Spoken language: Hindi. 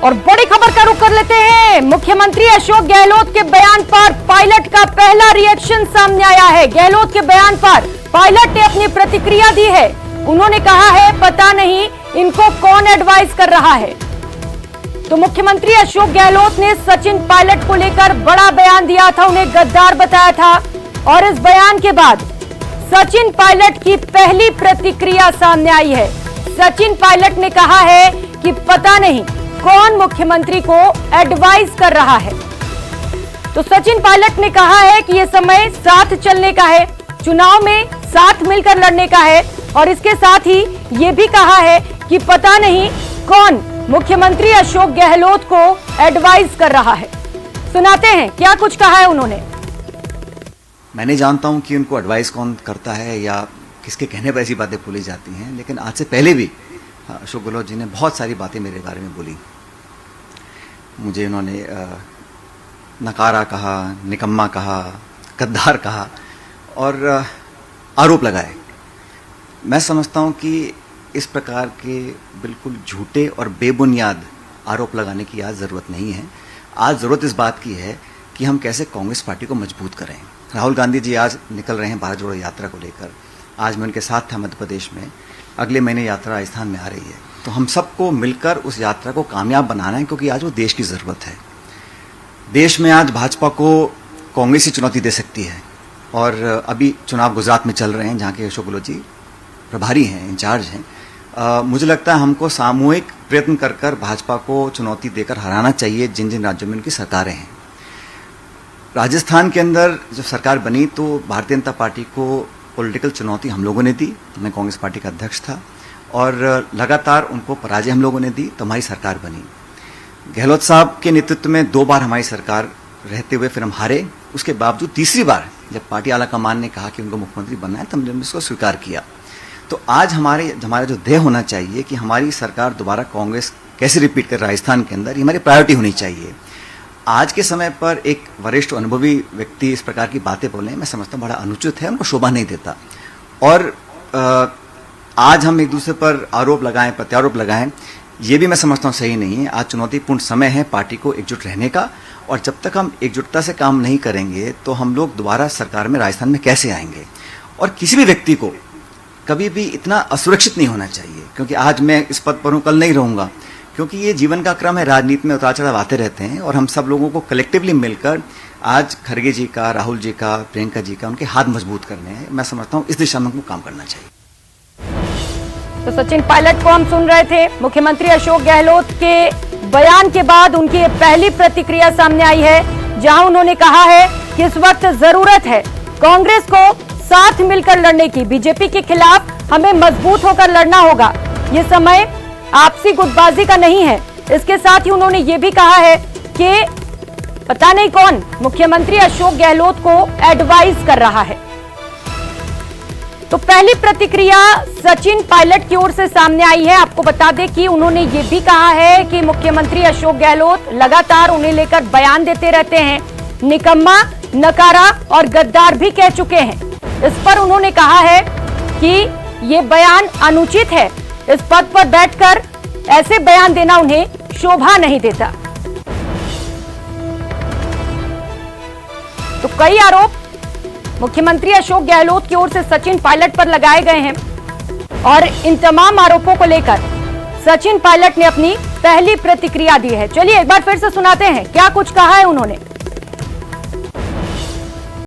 और बड़ी खबर का रुख कर लेते हैं। मुख्यमंत्री अशोक गहलोत के बयान पर पायलट का पहला रिएक्शन सामने आया है। गहलोत के बयान पर पायलट ने अपनी प्रतिक्रिया दी है। उन्होंने कहा है पता नहीं इनको कौन एडवाइस कर रहा है। तो मुख्यमंत्री अशोक गहलोत ने सचिन पायलट को लेकर बड़ा बयान दिया था, उन्हें गद्दार बताया था और इस बयान के बाद सचिन पायलट की पहली प्रतिक्रिया सामने आई है। सचिन पायलट ने कहा है कि पता नहीं कौन मुख्यमंत्री को एडवाइस कर रहा है। तो सचिन पायलट ने कहा है कि यह समय साथ चलने का है, चुनाव में साथ मिलकर लड़ने का है और इसके साथ ही ये भी कहा है कि पता नहीं कौन मुख्यमंत्री अशोक गहलोत को एडवाइस कर रहा है। सुनाते हैं क्या कुछ कहा है उन्होंने। मैं नहीं जानता हूं कि उनको एडवाइस कौन करता है या किसके कहने पर ऐसी बातें बोली जाती हैं, लेकिन आज से पहले भी अशोक गहलोत जी ने बहुत सारी बातें मेरे बारे में बोली। मुझे उन्होंने नकारा कहा, निकम्मा कहा, गद्दार कहा और आरोप लगाए। मैं समझता हूं कि इस प्रकार के बिल्कुल झूठे और बेबुनियाद आरोप लगाने की आज ज़रूरत नहीं है। आज ज़रूरत इस बात की है कि हम कैसे कांग्रेस पार्टी को मजबूत करें। राहुल गांधी जी आज निकल रहे हैं भारत जोड़ो यात्रा को लेकर। आज मैं उनके साथ था मध्य प्रदेश में। अगले महीने यात्रा राजस्थान में आ रही है। तो हम सबको मिलकर उस यात्रा को कामयाब बनाना है, क्योंकि आज वो देश की ज़रूरत है। देश में आज भाजपा को कांग्रेस ही चुनौती दे सकती है और अभी चुनाव गुजरात में चल रहे हैं, जहाँ के अशोक गहलोत जी प्रभारी हैं, इंचार्ज हैं। मुझे लगता है हमको सामूहिक प्रयत्न कर कर भाजपा को चुनौती देकर हराना चाहिए, जिन जिन राज्यों में उनकी सरकारें हैं। राजस्थान के अंदर जब सरकार बनी तो भारतीय जनता पार्टी को पॉलिटिकल चुनौती हम लोगों ने दी। मैं कांग्रेस पार्टी का अध्यक्ष था और लगातार उनको पराजय हम लोगों ने दी, तो हमारी सरकार बनी। गहलोत साहब के नेतृत्व में 2 बार हमारी सरकार रहते हुए फिर हम हारे। उसके बावजूद तीसरी बार जब पार्टी आला कमान ने कहा कि उनको मुख्यमंत्री बनना है, तो हमने इसको स्वीकार किया। तो आज हमारा जो ध्येय होना चाहिए कि हमारी सरकार दोबारा कांग्रेस कैसे रिपीट कर राजस्थान के अंदर, ये हमारी प्रायोरिटी होनी चाहिए। आज के समय पर एक वरिष्ठ अनुभवी व्यक्ति इस प्रकार की बातें बोले, मैं समझता हूँ बड़ा अनुचित है, उनको शोभा नहीं देता। और आज हम एक दूसरे पर आरोप लगाएं, प्रत्यारोप लगाएं, ये भी मैं समझता हूँ सही नहीं है। आज चुनौतीपूर्ण समय है पार्टी को एकजुट रहने का, और जब तक हम एकजुटता से काम नहीं करेंगे तो हम लोग दोबारा सरकार में राजस्थान में कैसे आएंगे। और किसी भी व्यक्ति को कभी भी इतना असुरक्षित नहीं होना चाहिए, क्योंकि आज मैं इस पद पर हूँ, कल नहीं रहूँगा, क्योंकि ये जीवन का क्रम है। राजनीति में उतार चढ़ाव आते रहते हैं और हम सब लोगों को कलेक्टिवली मिलकर आज खड़गे जी का, राहुल जी का, प्रियंका जी का, उनके हाथ मजबूत करने हैं। मैं समझता हूँ इस दिशा में हमको काम करना चाहिए। तो सचिन पायलट को हम सुन रहे थे। मुख्यमंत्री अशोक गहलोत के बयान के बाद उनकी पहली प्रतिक्रिया सामने आई है, जहां उन्होंने कहा है कि इस वक्त जरूरत है कांग्रेस को साथ मिलकर लड़ने की। बीजेपी के खिलाफ हमें मजबूत होकर लड़ना होगा। ये समय आपसी गुटबाजी का नहीं है। इसके साथ ही उन्होंने ये भी कहा है कि पता नहीं कौन मुख्यमंत्री अशोक गहलोत को एडवाइस कर रहा है। तो पहली प्रतिक्रिया सचिन पायलट की ओर से सामने आई है। आपको बता दें कि उन्होंने ये भी कहा है कि मुख्यमंत्री अशोक गहलोत लगातार उन्हें लेकर बयान देते रहते हैं। निकम्मा, नकारा और गद्दार भी कह चुके हैं। इस पर उन्होंने कहा है कि ये बयान अनुचित है। इस पद पर बैठकर ऐसे बयान देना उन्हें शोभा नहीं देता। तो कई आरोप मुख्यमंत्री अशोक गहलोत की ओर से सचिन पायलट पर लगाए गए हैं और इन तमाम आरोपों को लेकर सचिन पायलट ने अपनी पहली प्रतिक्रिया दी है। चलिए एक बार फिर से सुनाते हैं क्या कुछ कहा है उन्होंने।